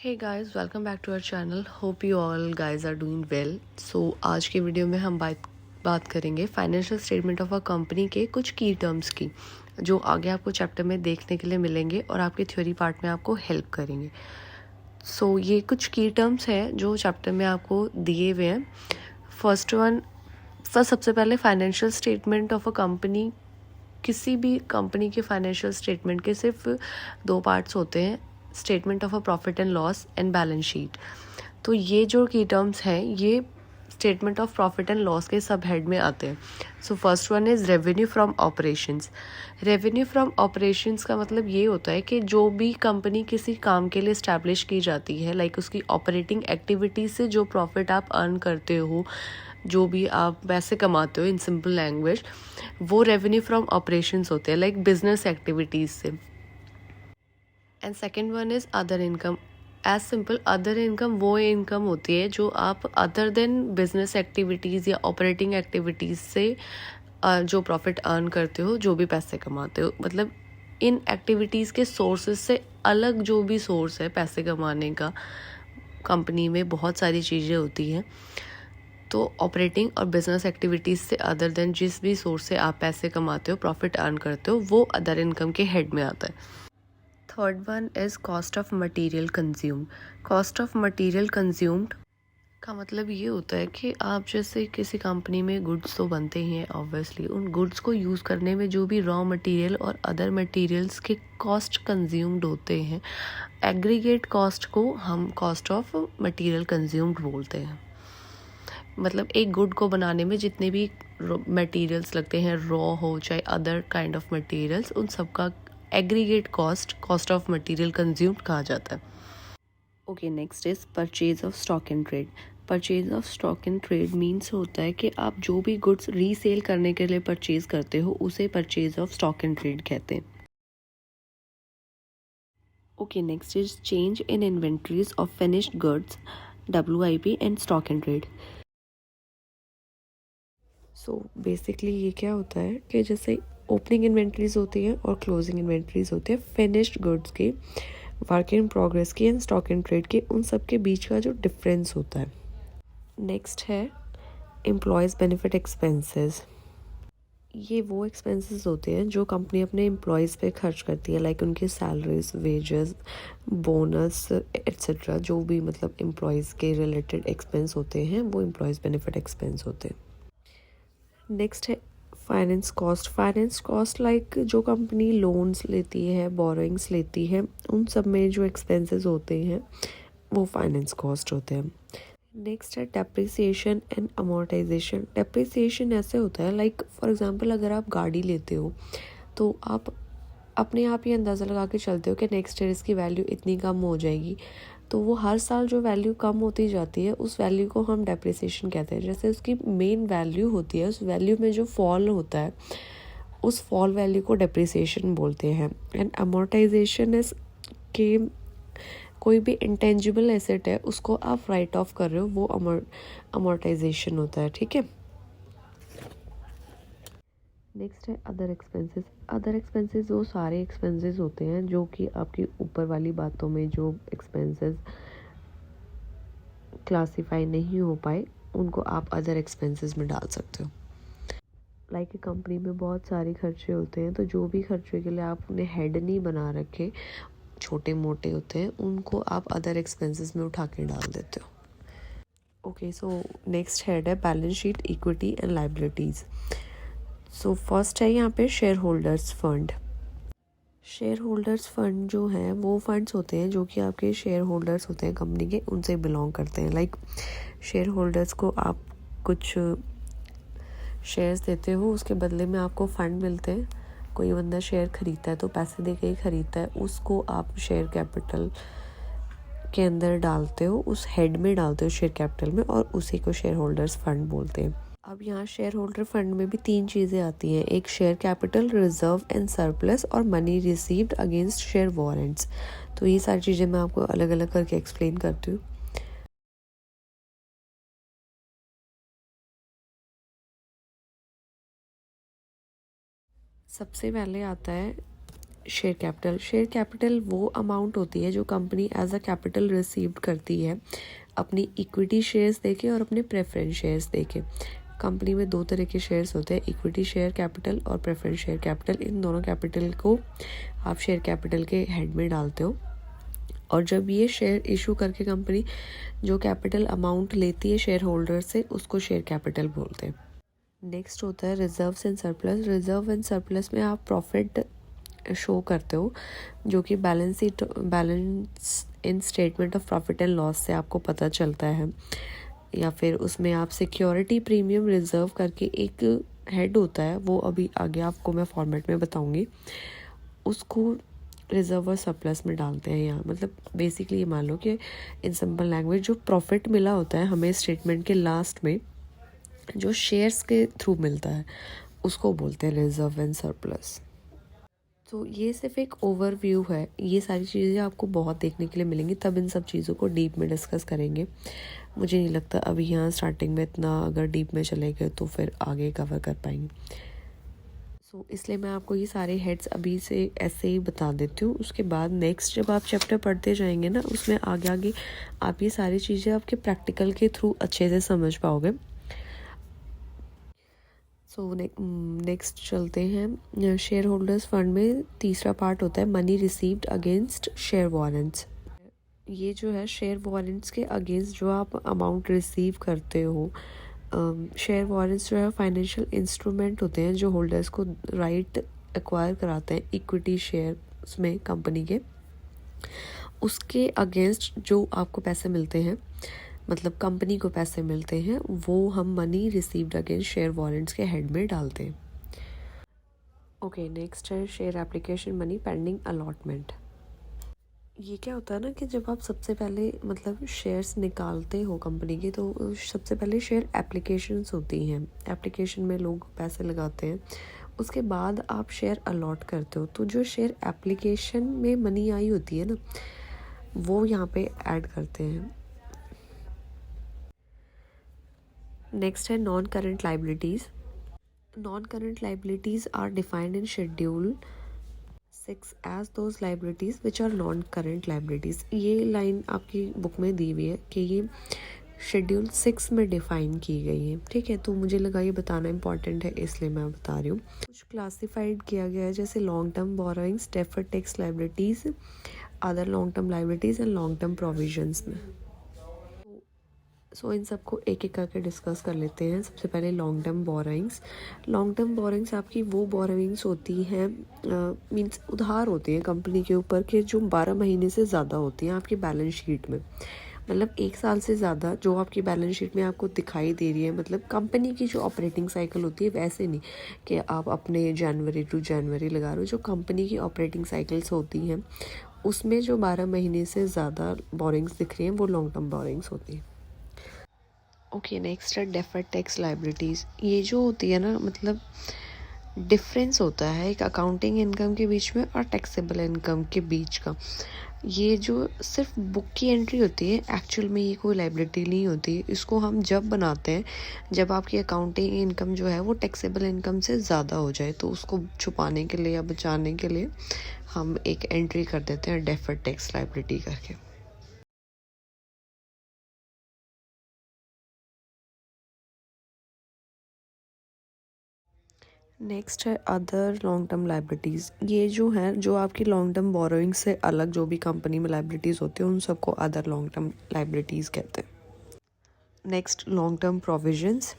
Hey guys, welcome back to our channel. Hope you all guys are doing well. So आज के video में हम बात करेंगे financial statement of a company के कुछ की टर्म्स की, जो आगे आपको चैप्टर में देखने के लिए मिलेंगे और आपके थ्योरी पार्ट में आपको हेल्प करेंगे। सो ये कुछ की टर्म्स हैं जो चैप्टर में आपको दिए हुए हैं। सबसे पहले financial statement of a company. किसी भी कंपनी के फाइनेंशियल स्टेटमेंट के सिर्फ दो पार्ट्स होते हैं, statement of a profit and loss and balance sheet. तो ये जो की टर्म्स हैं ये statement of profit and loss के सब हेड में आते हैं। So first one is revenue from operations. Revenue from operations का मतलब ये होता है कि जो भी कंपनी किसी काम के लिए इस्टेब्लिश की जाती है, लाइक उसकी ऑपरेटिंग एक्टिविटीज से जो प्रॉफिट आप अर्न करते हो, जो भी आप पैसे कमाते हो इन सिंपल लैंग्वेज, वो रेवेन्यू फ्रॉम ऑपरेशंस होते हैं, लाइक बिजनेस एक्टिविटीज से। And second one is other income. As simple, other income वो इनकम होती है जो आप अदर देन बिजनेस एक्टिविटीज़ या ऑपरेटिंग एक्टिविटीज़ से जो प्रॉफिट अर्न करते हो, जो भी पैसे कमाते हो, मतलब इन एक्टिविटीज़ के सोर्सेज से अलग जो भी सोर्स है पैसे कमाने का। कंपनी में बहुत सारी चीज़ें होती हैं, तो ऑपरेटिंग और बिजनेस एक्टिविटीज़ से अदर देन जिस भी सोर्स से आप पैसे कमाते हो, प्रॉफिट अर्न करते हो, वो अदर इनकम के हेड में आता है। Third one is cost of material consume. Cost of material consumed का मतलब ये होता है कि आप जैसे किसी कंपनी में गुड्स तो बनते ही हैं, ऑब्वियसली उन गुड्स को यूज़ करने में जो भी रॉ मटेरियल और अदर मटेरियल्स के कॉस्ट कंज्यूम्ड होते हैं, एग्रीगेट कॉस्ट को हम कॉस्ट ऑफ मटेरियल कंज्यूम्ड बोलते हैं। मतलब एक गुड को बनाने में जितने भी मटेरियल्स लगते हैं, रॉ हो चाहे अदर काइंड ऑफ मटेरियल्स, उन सब का aggregate cost of material consumed कहा जाता है। Okay, next is purchase of stock and trade. Purchase of stock and trade means होता है कि आप जो भी गुड्स रीसेल करने के लिए परचेज करते हो, उसे purchase of stock and trade कहते हैं। Okay, next is change in inventories of finished goods, WIP and stock and trade. So basically ये क्या होता है कि जैसे ओपनिंग इन्वेंट्रीज होती है और क्लोजिंग इन्वेंट्रीज होती है, फिनिश्ड गुड्स की, वर्क इन प्रोग्रेस की एंड स्टॉक इन ट्रेड की, उन सब के बीच का जो डिफरेंस होता है। नेक्स्ट है एम्प्लॉयज़ बेनिफिट एक्सपेंसेस। ये वो एक्सपेंसेस होते हैं जो कंपनी अपने एम्प्लॉयज़ पे खर्च करती है, लाइक उनकी सैलरीज, वेजेस, बोनस एट्सेट्रा, जो भी मतलब एम्प्लॉयज़ के रिलेटेड एक्सपेंस होते हैं वो एम्प्लॉयज़ बेनिफिट एक्सपेंस होते हैं। नेक्स्ट है finance cost. Finance cost like जो कंपनी लोन्स लेती है, बोरोइंग्स लेती है, उन सब में जो एक्सपेंसेस होते हैं वो फाइनेंस कॉस्ट होते हैं। नेक्स्ट है डेप्रिसिएशन एंड अमोर्टाइजेशन। डेप्रिसिएशन ऐसे होता है, लाइक फॉर एग्जांपल अगर आप गाड़ी लेते हो तो आप अपने आप ही अंदाज़ा लगा के चलते हो कि नेक्स्ट ईयर इसकी वैल्यू इतनी कम हो जाएगी, तो वो हर साल जो वैल्यू कम होती जाती है उस वैल्यू को हम डेप्रिसिएशन कहते हैं। जैसे उसकी मेन वैल्यू होती है, उस वैल्यू में जो फॉल होता है उस फॉल वैल्यू को डेप्रिसिएशन बोलते हैं। एंड अमोर्टाइजेशन इज के कोई भी इंटेंजिबल एसेट है उसको आप राइट ऑफ कर रहे हो, वो अमोर्टाइजेशन होता है, ठीक है। नेक्स्ट है अदर एक्सपेंसेस। अदर एक्सपेंसेस वो सारे एक्सपेंसेस होते हैं जो कि आपकी ऊपर वाली बातों में जो एक्सपेंसेस क्लासीफाई नहीं हो पाए, उनको आप अदर एक्सपेंसेस में डाल सकते हो। लाइक कंपनी में बहुत सारे खर्चे होते हैं, तो जो भी खर्चे के लिए आपने हेड नहीं बना रखे, छोटे मोटे होते हैं, उनको आप अदर एक्सपेंसेस में उठा के डाल देते हो। ओके, सो नेक्स्ट हेड है balance sheet, equity and liabilities. So first है यहाँ पे share holders fund. Share holders fund जो है वो फंड्स होते हैं जो कि आपके शेयर होल्डर्स होते हैं कंपनी के, उनसे बिलोंग करते हैं। लाइक शेयर होल्डर्स को आप कुछ शेयर्स देते हो, उसके बदले में आपको फंड मिलते हैं। कोई बंदा शेयर खरीदता है तो पैसे दे के ही खरीदता है, उसको आप शेयर कैपिटल के अंदर डालते हो, उस हेड में डालते हो शेयर कैपिटल में, और उसी को शेयर होल्डर्स फंड बोलते हैं। अब यहाँ शेयर होल्डर फंड में भी तीन चीज़ें आती हैं, एक share capital, reserve and surplus, और money received against share warrants. तो ये सारी चीज़ें मैं आपको अलग अलग करके एक्सप्लेन करती हूँ। सबसे पहले आता है शेयर कैपिटल वो अमाउंट होती है जो company as a capital received करती है अपनी इक्विटी शेयर्स देके और अपने प्रेफरेंस शेयर्स देके। कंपनी में दो तरह के शेयर्स होते हैं, इक्विटी शेयर कैपिटल और प्रेफरेंस शेयर कैपिटल। इन दोनों कैपिटल को आप शेयर कैपिटल के हेड में डालते हो, और जब ये शेयर इशू करके कंपनी जो कैपिटल अमाउंट लेती है शेयर होल्डर से, उसको शेयर कैपिटल बोलते हैं। नेक्स्ट होता है reserves and surplus. Reserve and surplus में आप प्रॉफिट शो करते हो, जो कि balance in statement of profit and loss से आपको पता चलता है, या फिर उसमें आप सिक्योरिटी प्रीमियम रिजर्व करके एक हेड होता है, वो अभी आगे आपको मैं फॉर्मेट में बताऊंगी, उसको रिजर्व और सरप्लस में डालते हैं यहाँ। मतलब बेसिकली ये मान लो कि इन सिंपल लैंग्वेज जो प्रॉफिट मिला होता है हमें स्टेटमेंट के लास्ट में, जो शेयर्स के थ्रू मिलता है, उसको बोलते हैं रिजर्व एंड सरप्लस। तो ये सिर्फ एक ओवरव्यू है, ये सारी चीज़ें आपको बहुत देखने के लिए मिलेंगी, तब इन सब चीज़ों को डीप में डिस्कस करेंगे। मुझे नहीं लगता अभी यहाँ स्टार्टिंग में इतना अगर डीप में चले गए तो फिर आगे कवर कर पाएंगे। सो इसलिए मैं आपको ये सारे हेड्स अभी से ऐसे ही बता देती हूँ। उसके बाद नेक्स्ट जब आप चैप्टर पढ़ते जाएंगे ना, उसमें आगे आगे आप ये सारी चीज़ें आपके प्रैक्टिकल के थ्रू अच्छे से समझ पाओगे। सो नेक्स्ट चलते हैं शेयर होल्डर्स फंड में। तीसरा पार्ट होता है money received against share warrants. ये जो है शेयर वारंट्स के अगेंस्ट जो आप अमाउंट रिसीव करते हो, शेयर वारंट्स जो है फाइनेंशियल इंस्ट्रूमेंट होते हैं जो होल्डर्स को राइट एक्वायर कराते हैं इक्विटी शेयर्स में कंपनी के। उसके अगेंस्ट जो आपको पैसे मिलते हैं, मतलब कंपनी को पैसे मिलते हैं, वो हम money received against share warrants के हेड में डालते हैं। ओके, नेक्स्ट है share application money pending allotment. ये क्या होता है ना कि जब आप सबसे पहले मतलब शेयर्स निकालते हो कंपनी के, तो सबसे पहले शेयर एप्लीकेशंस होती हैं, एप्लीकेशन में लोग पैसे लगाते हैं, उसके बाद आप शेयर अलॉट करते हो। तो जो शेयर एप्लीकेशन में मनी आई होती है ना, वो यहाँ पे ऐड करते हैं। नेक्स्ट है non current liabilities. Non current liabilities are defined in schedule 6 as those liabilities which are non current liabilities. ये लाइन आपकी बुक में दी हुई है कि ये शेड्यूल 6 में डिफ़ाइन की गई है, ठीक है। तो मुझे लगा ये बताना इंपॉर्टेंट है, इसलिए मैं बता रही हूँ। कुछ क्लासिफाइड किया गया है जैसे long term borrowings, deferred tax liabilities, other long term liabilities and long term provisions में। सो इन सबको एक एक करके डिस्कस कर लेते हैं। सबसे पहले long term borrowings. Long term borrowings आपकी वो बोरोइंग्स होती हैं, मींस उधार होती हैं कंपनी के ऊपर के, जो 12 महीने से ज़्यादा होती हैं आपकी बैलेंस शीट में। मतलब 1 साल से ज़्यादा जो आपकी बैलेंस शीट में आपको दिखाई दे रही है, मतलब कंपनी की जो ऑपरेटिंग साइकिल होती है, वैसे नहीं कि आप अपने जनवरी टू जनवरी लगा रहे हो। जो कंपनी की ऑपरेटिंग साइकिल्स होती हैं उसमें जो 12 महीने से ज़्यादा बोरोइंग्स दिख रही हैं, वो लॉन्ग टर्म बोरोइंग्स होती हैं। ओके, नेक्स्ट है डेफर्ड टैक्स लाइबिलिटीज़। ये जो होती है ना, मतलब डिफरेंस होता है एक अकाउंटिंग इनकम के बीच में और टैक्सेबल इनकम के बीच का। ये जो सिर्फ बुक की एंट्री होती है, एक्चुअल में ये कोई लाइबिलिटी नहीं होती। इसको हम जब बनाते हैं जब आपकी अकाउंटिंग इनकम जो है वो टैक्सेबल इनकम से ज़्यादा हो जाए, तो उसको छुपाने के लिए या बचाने के लिए हम एक एंट्री कर देते हैं डेफर्ड टैक्स लाइबिलिटी करके। नेक्स्ट है अदर लॉन्ग टर्म लाइबिलिटीज़। ये जो है, जो आपकी लॉन्ग टर्म बोरोइंग से अलग जो भी कंपनी में लाइबिलिटीज़ होती हैं, उन सबको अदर लॉन्ग टर्म लाइबिलिटीज़ कहते हैं। Next long term provisions.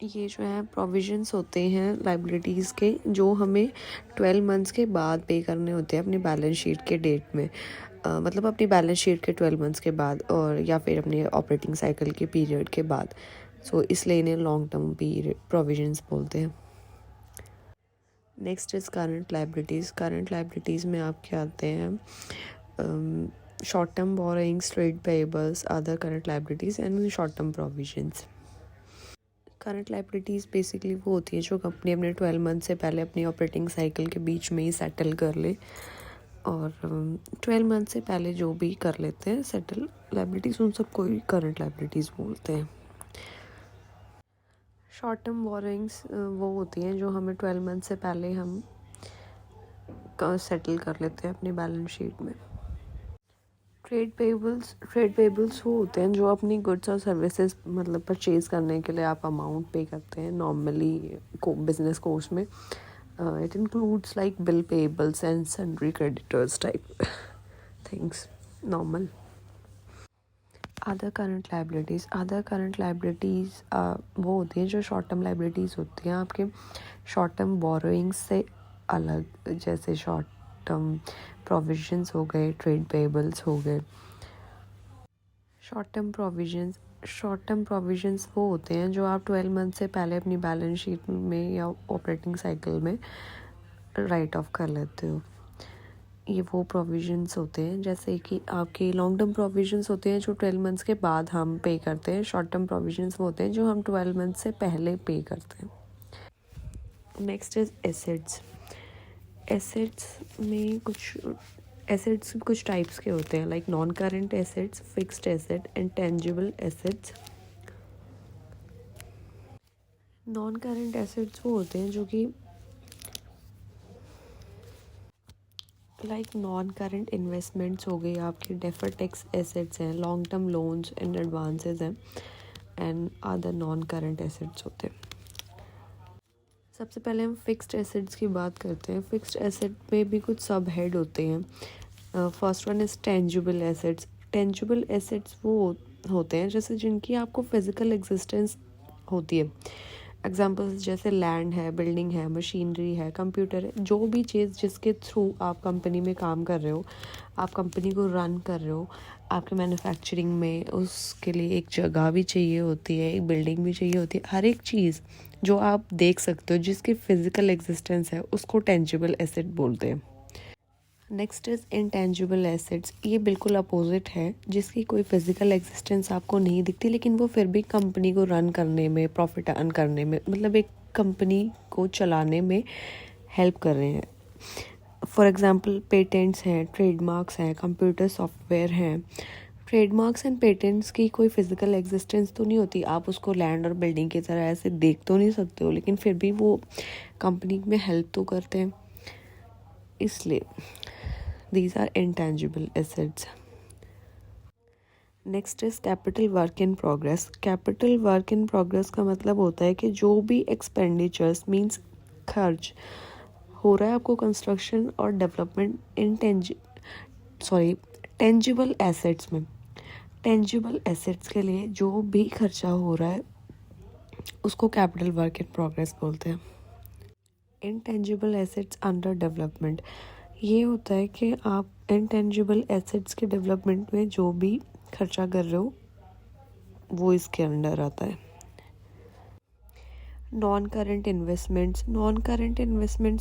ये जो है प्रोविजंस होते हैं लाइबिलिटीज़ के, जो हमें 12 मंथ्स के बाद पे करने होते हैं अपनी बैलेंस शीट के डेट में, मतलब अपनी बैलेंस शीट के 12 मंथ्स के बाद, और या फिर अपने ऑपरेटिंग साइकिल के पीरियड के बाद। सो इसलिए इन्हें लॉन्ग टर्म पीरियड प्रोविजंस बोलते हैं। Next is current liabilities. Current liabilities में आपके आते हैं short term borrowings, trade payables, other current liabilities and short term provisions. Current liabilities basically वो होती है जो कंपनी अपने 12 मंथ से पहले अपनी ऑपरेटिंग साइकिल के बीच में ही सेटल कर ले, और 12 मंथ से पहले जो भी कर लेते हैं सेटल लाइबिलिटीज़, उन सबको ही करंट लाइबिलिटीज़ बोलते हैं। शॉर्ट टर्म बोरोइंग्स वो होती हैं जो हमें 12 मंथ से पहले हम सेटल कर लेते हैं अपनी बैलेंस शीट में। ट्रेड पेबल्स वो होते हैं जो अपनी गुड्स और सर्विसेज मतलब परचेज़ करने के लिए आप अमाउंट पे करते हैं नॉर्मली बिजनेस कोर्स में। It includes like bill payables and sundry creditors type things normal. Other current liabilities वो होती हैं जो शॉर्ट टर्म लाइबिलिटीज़ होती हैं आपके शॉर्ट टर्म बोरोइंग्स से अलग, जैसे शॉर्ट टर्म प्रोविजंस हो गए, ट्रेड पेबल्स हो गए। शॉर्ट टर्म प्रोविजंस वो होते हैं जो आप 12 मंथ से पहले अपनी बैलेंस शीट में या ऑपरेटिंग साइकिल में राइट ऑफ कर लेते हो। ये वो प्रोविजंस होते हैं, जैसे कि आपके लॉन्ग टर्म प्रोविजंस होते हैं जो 12 मंथ्स के बाद हम पे करते हैं। शॉर्ट टर्म प्रोविजंस वो होते हैं जो हम 12 मंथ से पहले पे करते हैं। Next is assets. एसेट्स कुछ टाइप्स के होते हैं, like non current assets, fixed asset and tangible assets. Non current assets वो होते हैं जो कि लाइक नॉन करंट इन्वेस्टमेंट्स हो गई, आपकी डेफर्ड टैक्स एसेट्स हैं, long term loans and advances हैं, and other non current assets होते हैं। सबसे पहले हम फिक्स्ड एसेट्स की बात करते हैं। फिक्स्ड एसेट में भी कुछ सब हेड होते हैं। First one is tangible assets. Tangible assets वो होते हैं जैसे जिनकी आपको फिजिकल एग्जिस्टेंस होती है। एग्जाम्पल्स जैसे लैंड है, बिल्डिंग है, मशीनरी है, कंप्यूटर है, जो भी चीज़ जिसके थ्रू आप कंपनी में काम कर रहे हो, आप कंपनी को रन कर रहे हो, आपके मैन्युफैक्चरिंग में उसके लिए एक जगह भी चाहिए होती है, एक बिल्डिंग भी चाहिए होती है। हर एक चीज़ जो आप देख सकते हो जिसकी फिजिकल एग्जिस्टेंस है उसको टेंजिबल एसेट बोलते हैं। Next is intangible assets. ये बिल्कुल अपोजिट है, जिसकी कोई फिजिकल एग्जिस्टेंस आपको नहीं दिखती लेकिन वो फिर भी कंपनी को रन करने में, प्रॉफिट अर्न करने में, मतलब एक कंपनी को चलाने में हेल्प कर रहे हैं। फॉर एग्जांपल पेटेंट्स हैं, ट्रेडमार्क्स हैं, कंप्यूटर सॉफ्टवेयर हैं। ट्रेडमार्क्स एंड पेटेंट्स की कोई फिजिकल एग्जिस्टेंस तो नहीं होती, आप उसको लैंड और बिल्डिंग की तरह ऐसे देख तो नहीं सकते हो, लेकिन फिर भी वो कंपनी में हेल्प तो करते हैं, इसलिए these are intangible assets. Next is capital work in progress. Capital work in progress का मतलब होता है कि जो भी एक्सपेंडिचर्स मींस खर्च हो रहा है आपको कंस्ट्रक्शन और डेवलपमेंट टेंजिबल एसेट्स में, टेंजिबल एसेट्स के लिए जो भी खर्चा हो रहा है उसको कैपिटल वर्क इन प्रोग्रेस बोलते हैं। इंटेंजिबल एसेट्स अंडर डेवलपमेंट, ये होता है कि आप इंटेंजिबल एसेट्स के डेवलपमेंट में जो भी खर्चा कर रहे हो वो इसके अंडर आता है। नॉन करंट इन्वेस्टमेंट्स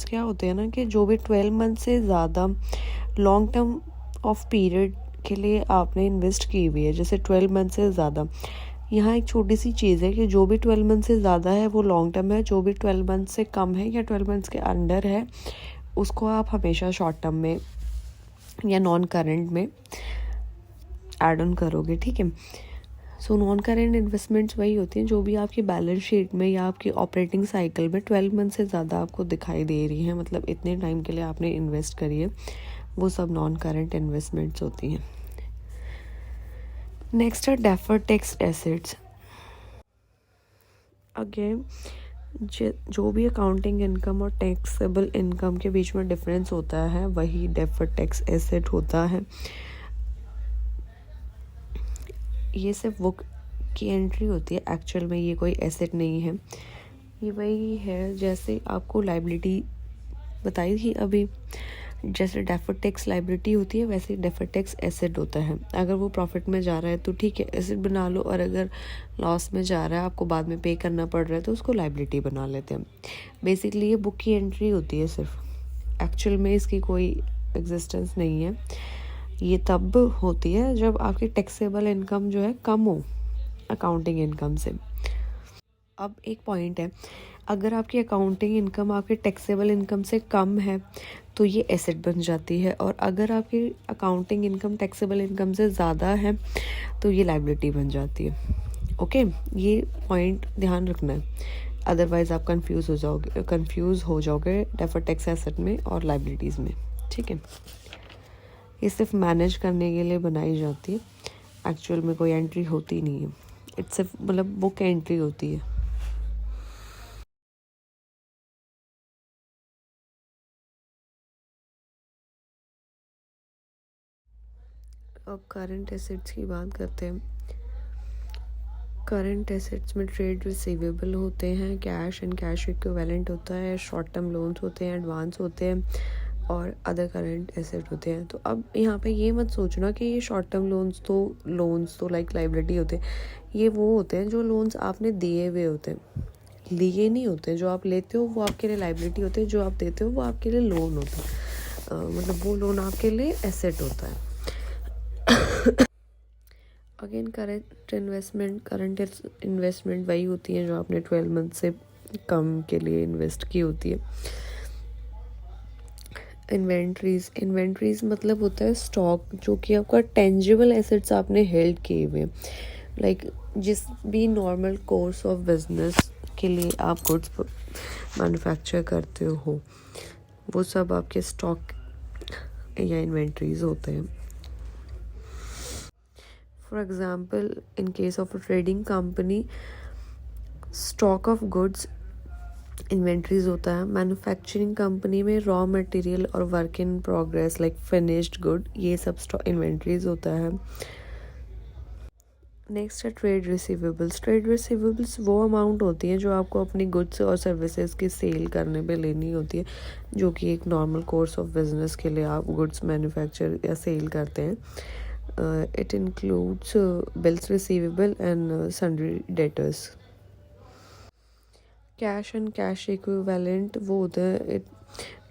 क्या होते हैं ना कि जो भी 12 मंथ से ज़्यादा लॉन्ग टर्म ऑफ पीरियड के लिए आपने इन्वेस्ट की हुई है, जैसे 12 मंथ से ज़्यादा। यहाँ एक छोटी सी चीज़ है कि जो भी 12 मंथ से ज़्यादा है वो लॉन्ग टर्म है, जो भी 12 मंथ से कम है या 12 मंथ्स के अंडर है उसको आप हमेशा शॉर्ट टर्म में या नॉन करंट में ऐड ऑन करोगे, ठीक है। सो नॉन करंट इन्वेस्टमेंट्स वही होती हैं जो भी आपकी बैलेंस शीट में या आपकी ऑपरेटिंग साइकिल में 12 मंथ से ज़्यादा आपको दिखाई दे रही हैं, मतलब इतने टाइम के लिए आपने इन्वेस्ट करी है, वो सब नॉन करंट इन्वेस्टमेंट्स होती हैं। नेक्स्ट है डेफर्ड टैक्स एसेट्स। अगेन जो भी अकाउंटिंग इनकम और टैक्सेबल इनकम के बीच में डिफरेंस होता है वही डेफर्ड टैक्स एसेट होता है। ये सिर्फ बुक की एंट्री होती है, एक्चुअल में ये कोई एसेट नहीं है। ये वही है जैसे आपको लाइबिलिटी बताई थी अभी, जैसे डेफर्ड टैक्स लाइबिलिटी होती है वैसे डेफर्ड टैक्स एसेट होता है। अगर वो प्रॉफिट में जा रहा है तो ठीक है एसेट बना लो, और अगर लॉस में जा रहा है आपको बाद में पे करना पड़ रहा है तो उसको लाइबिलिटी बना लेते हैं। बेसिकली ये बुक की एंट्री होती है सिर्फ, एक्चुअल में इसकी कोई एग्जिस्टेंस नहीं है। ये तब होती है जब आपकी टैक्सेबल इनकम जो है कम हो अकाउंटिंग इनकम से। अब एक पॉइंट है, अगर आपकी अकाउंटिंग इनकम आपकी टैक्सेबल इनकम से कम है तो ये एसेट बन जाती है, और अगर आपकी अकाउंटिंग इनकम टैक्सेबल इनकम से ज़्यादा है तो ये लाइबिलिटी बन जाती है। ओके, ये पॉइंट ध्यान रखना है। अदरवाइज़ आप कंफ्यूज हो जाओगे डेफर्ड टैक्स एसेट में और लाइबिलिटीज़ में, ठीक है। ये सिर्फ मैनेज करने के लिए बनाई जाती है, एक्चुअल में कोई एंट्री होती नहीं है, इट्स सिर्फ मतलब बुक एंट्री होती है। अब करंट एसेट्स की बात करते हैं। करंट एसेट्स में ट्रेड रिसीवेबल होते हैं, कैश एंड कैश इक्विवेलेंट होता है, शॉर्ट टर्म लोन्स होते हैं, एडवांस होते हैं और अदर करंट एसेट होते हैं। तो अब यहाँ पे ये मत सोचना कि ये शॉर्ट टर्म लोन्स तो लाइक लाइबिलिटी होते हैं। ये वो होते हैं जो लोन्स आपने दिए हुए होते हैं, लिए नहीं होते। जो आप लेते हो वो आपके लिए लाइबिलिटी होते हैं, जो आप देते हो वो आपके लिए लोन होता है। मतलब वो लोन आपके लिए एसेट होता है। अगेन करंट इन्वेस्टमेंट वही होती है जो आपने 12 मंथ से कम के लिए इन्वेस्ट की होती है। इन्वेंट्रीज मतलब होता है स्टॉक, जो कि आपका टेंजिबल एसेट्स आपने हेल्ड किए हुए, लाइक जिस भी नॉर्मल कोर्स ऑफ बिजनेस के लिए आप गुड्स मैन्युफैक्चर करते हो वो सब आपके स्टॉक या इन्वेंट्रीज होते हैं। For example, in case of a trading company, stock of goods inventories होता है। मैन्युफैक्चरिंग कंपनी में रॉ मटेरियल और work in progress like finished good, ये सब स्टॉक इन्वेंट्रीज होता है। नेक्स्ट है ट्रेड रिसीवेबल्स। ट्रेड रिसीवेबल्स वो अमाउंट होती है जो आपको अपनी गुड्स और सर्विसेज की सेल करने पे लेनी होती है, जो कि एक नॉर्मल कोर्स ऑफ बिजनेस के लिए आप गुड्स मैन्युफैक्चर या सेल करते हैं। It includes bills receivable and sundry debtors. Cash and cash equivalent वो होता है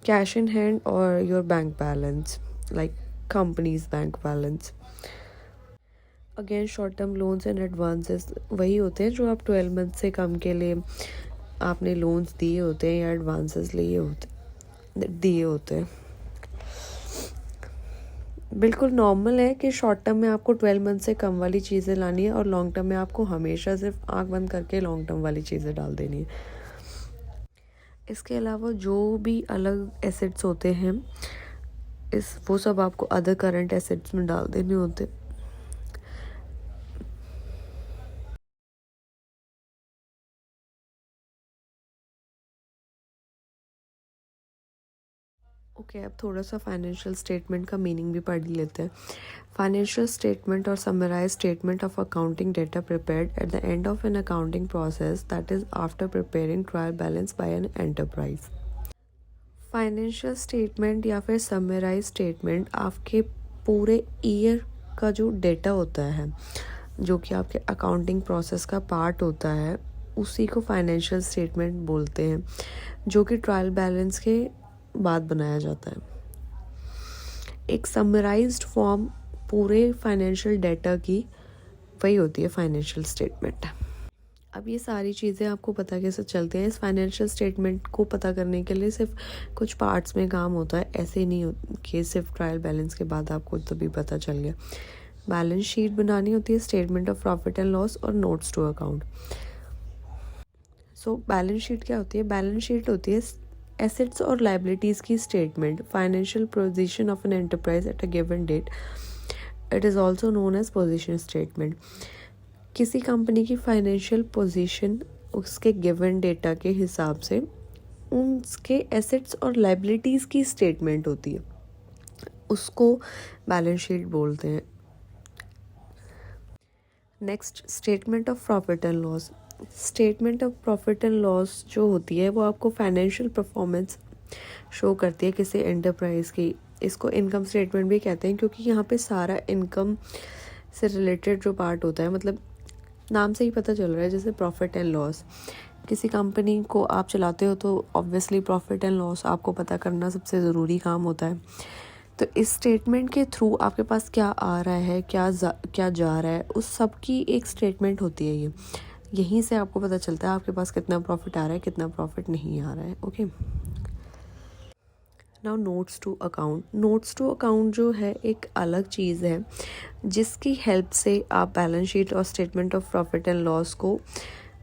कैश इन हैंड और your bank balance, like companies bank balance. Again short term loans and advances वही होते हैं जो आप 12 मंथ से कम के लिए आपने लोन्स दिए होते हैं या एडवांसेस दिए होते हैं। बिल्कुल नॉर्मल है कि शॉर्ट टर्म में आपको 12 मंथ से कम वाली चीज़ें लानी है और लॉन्ग टर्म में आपको हमेशा सिर्फ आंख बंद करके लॉन्ग टर्म वाली चीज़ें डाल देनी है। इसके अलावा जो भी अलग एसेट्स होते हैं वो सब आपको अदर करंट एसेट्स में डाल देने होते। ओके, अब थोड़ा सा फाइनेंशियल स्टेटमेंट का मीनिंग भी पढ़ लेते हैं। फाइनेंशियल स्टेटमेंट और summarise statement of accounting data prepared at the end of an accounting process, that is after preparing trial balance by an enterprise. Financial statement या फिर समराइज स्टेटमेंट आपके पूरे ईयर का जो डेटा होता है, जो कि आपके अकाउंटिंग प्रोसेस का पार्ट होता है, उसी को फाइनेंशियल स्टेटमेंट बोलते हैं, जो कि ट्रायल बैलेंस के बाद बनाया जाता है। एक समराइज्ड फॉर्म पूरे फाइनेंशियल डेटा की वही होती है फाइनेंशियल स्टेटमेंट। अब ये सारी चीज़ें आपको पता कैसे चलती हैं? इस फाइनेंशियल स्टेटमेंट को पता करने के लिए सिर्फ कुछ पार्ट्स में काम होता है, ऐसे नहीं कि सिर्फ ट्रायल बैलेंस के बाद आपको तभी पता चल गया। बैलेंस शीट बनानी होती है, statement of profit and loss और notes to account. So balance sheet क्या होती है? बैलेंस शीट होती है एसेट्स और लाइबिलिटीज़ की statement, financial position of an enterprise at a given date. It is also known as position statement. किसी कंपनी की फाइनेंशियल पोजीशन उसके गिवन डेटा के हिसाब से उसके एसेट्स और लाइबिलिटीज़ की स्टेटमेंट होती है, उसको बैलेंस शीट बोलते हैं। Next, statement of profit and loss. Statement of profit and loss जो होती है वो आपको फाइनेंशियल परफॉर्मेंस शो करती है किसी एंटरप्राइज की। इसको इनकम स्टेटमेंट भी कहते हैं, क्योंकि यहाँ पे सारा इनकम से रिलेटेड जो पार्ट होता है, मतलब नाम से ही पता चल रहा है, जैसे प्रॉफिट एंड लॉस। किसी कंपनी को आप चलाते हो तो ऑब्वियसली प्रॉफिट एंड लॉस आपको पता करना सबसे ज़रूरी काम होता है। तो इस स्टेटमेंट के थ्रू आपके पास क्या आ रहा है, क्या जा रहा है, उस सब की एक स्टेटमेंट होती है। यहीं से आपको पता चलता है आपके पास कितना प्रॉफिट आ रहा है, कितना प्रॉफिट नहीं आ रहा है। Okay, now notes to account. Notes to account जो है एक अलग चीज़ है, जिसकी हेल्प से आप बैलेंस शीट और statement of profit and loss को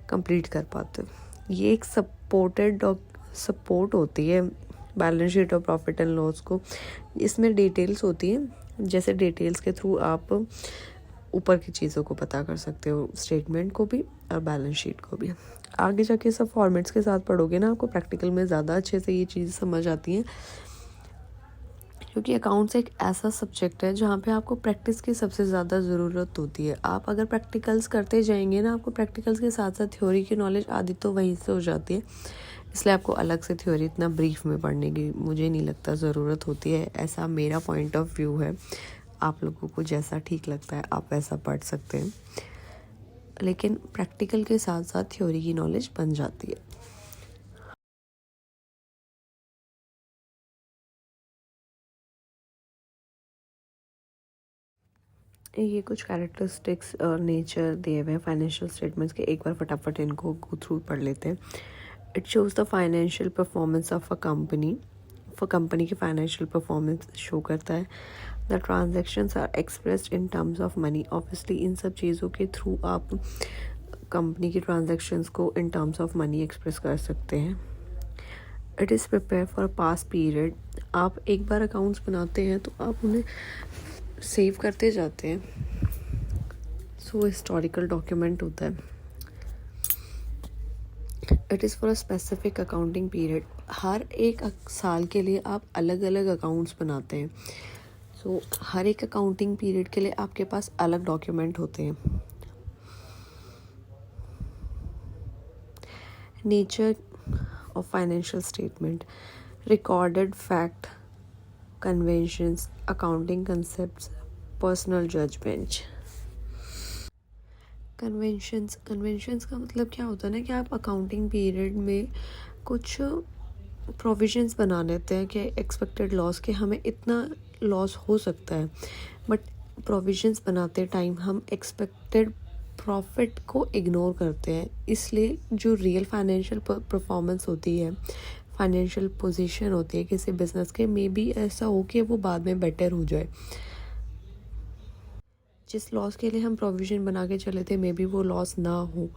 कंप्लीट कर पाते हो। ये एक सपोर्ट होती है बैलेंस शीट और प्रॉफिट एंड लॉस को। इसमें डिटेल्स होती है, जैसे डिटेल्स के थ्रू आप ऊपर की चीज़ों को पता कर सकते हो, स्टेटमेंट को भी और बैलेंस शीट को भी। आगे जाके सब फॉर्मेट्स के साथ पढ़ोगे ना, आपको प्रैक्टिकल में ज़्यादा अच्छे से ये चीज़ समझ आती हैं, क्योंकि अकाउंट्स एक ऐसा सब्जेक्ट है जहाँ पे आपको प्रैक्टिस की सबसे ज़्यादा ज़रूरत होती है। आप अगर प्रैक्टिकल्स करते जाएंगे ना, आपको प्रैक्टिकल्स के साथ साथ थ्योरी की नॉलेज आदि तो वहीं से हो जाती है, इसलिए आपको अलग से थ्योरी इतना ब्रीफ में पढ़ने की मुझे नहीं लगता ज़रूरत होती है। ऐसा मेरा पॉइंट ऑफ व्यू है। आप लोगों को जैसा ठीक लगता है आप वैसा पढ़ सकते हैं, लेकिन प्रैक्टिकल के साथ साथ थ्योरी की नॉलेज बन जाती है। ये कुछ कैरेक्टरिस्टिक्स और नेचर दिए हुए हैं फाइनेंशियल स्टेटमेंट्स के, एक बार फटाफट इनको गो थ्रू पढ़ लेते हैं। It shows the financial performance of a company की फाइनेंशियल परफॉर्मेंस शो करता है। The transactions are expressed in terms of money. Obviously इन सब चीज़ों के थ्रू आप कंपनी की ट्रांजेक्शन्स को in terms of money express कर सकते हैं। It is prepare for past period. आप एक बार अकाउंट्स बनाते हैं तो आप उन्हें सेव करते जाते हैं, सो हिस्टोरिकल डॉक्यूमेंट होता है। It is for a specific accounting period. हर एक साल के लिए आप अलग अलग अकाउंट्स बनाते हैं, सो हर एक अकाउंटिंग पीरियड के लिए आपके पास अलग डॉक्यूमेंट होते हैं। Nature of financial statement, recorded fact, conventions, accounting concepts, personal judgement. Conventions का मतलब क्या होता है ना कि आप अकाउंटिंग पीरियड में कुछ प्रोविजंस बना लेते हैं कि एक्सपेक्टेड लॉस के हमें इतना लॉस हो सकता है, बट प्रोविजंस बनाते टाइम हम एक्सपेक्टेड प्रॉफिट को इग्नोर करते हैं। इसलिए जो रियल फाइनेंशियल परफॉर्मेंस होती है, फाइनेंशियल पोजीशन होती है किसी बिजनेस के, मे बी ऐसा हो कि वो बाद में बेटर हो जाए। जिस लॉस के लिए हम प्रोविज़न बना के चले थे मे बी वो लॉस ना हो,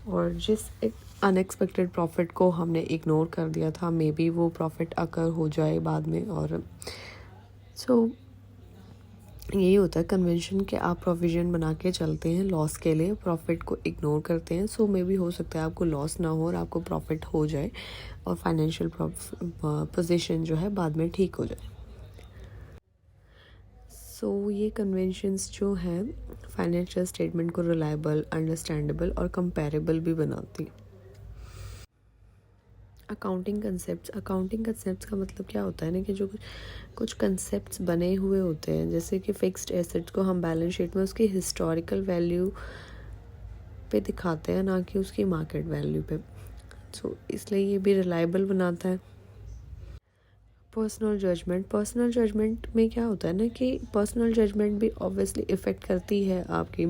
और जिस एक अनएक्सपेक्टेड प्रॉफिट को हमने इग्नोर कर दिया था मे बी वो प्रॉफिट अकर हो जाए बाद में। और सो यही होता है कन्वेंशन कि आप प्रोविज़न बना के चलते हैं लॉस के लिए, प्रॉफिट को इग्नोर करते हैं। सो मे बी हो सकता है आपको लॉस ना हो और आपको प्रॉफिट हो जाए और फाइनेंशियल पोजीशन जो है बाद में ठीक हो जाए। सो ये कन्वेंशंस जो हैं फाइनेंशियल स्टेटमेंट को रिलायबल, अंडरस्टैंडेबल और कंपेरेबल भी बनाती। अकाउंटिंग कंसेप्ट्स का मतलब क्या होता है ना कि जो कुछ कंसेप्ट्स बने हुए होते हैं, जैसे कि फिक्स्ड एसेट्स को हम बैलेंस शीट में उसकी हिस्टोरिकल वैल्यू पे दिखाते हैं, ना कि उसकी मार्केट वैल्यू पे। सो इसलिए ये भी रिलायबल बनाता है। पर्सनल जजमेंट में क्या होता है ना कि पर्सनल जजमेंट भी ऑब्वियसली इफ़ेक्ट करती है आपकी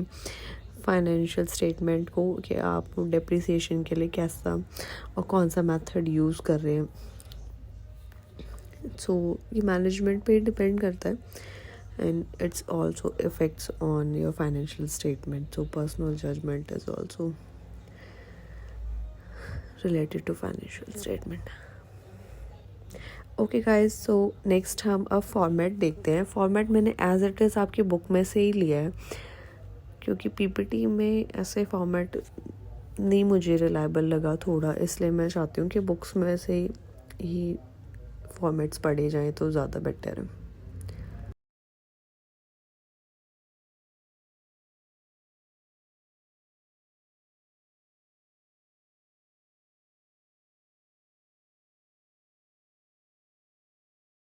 फाइनेंशियल स्टेटमेंट को, कि आप डेप्रिसिएशन के लिए कैसा और कौन सा मेथड यूज़ कर रहे हैं। सो ये मैनेजमेंट पे डिपेंड करता है, and it's also effects on your financial statement. So personal judgement is also related to financial statement. Okay guys, so next हम अब फॉर्मेट देखते हैं। फॉर्मेट मैंने एज इट इज़ आपकी बुक में से ही लिया है, क्योंकि पीपीटी में ऐसे फॉर्मेट नहीं मुझे रिलायबल लगा थोड़ा, इसलिए मैं चाहती हूँ कि बुक्स में से ही फॉर्मेट्स पढ़े जाएँ तो ज़्यादा बेटर है।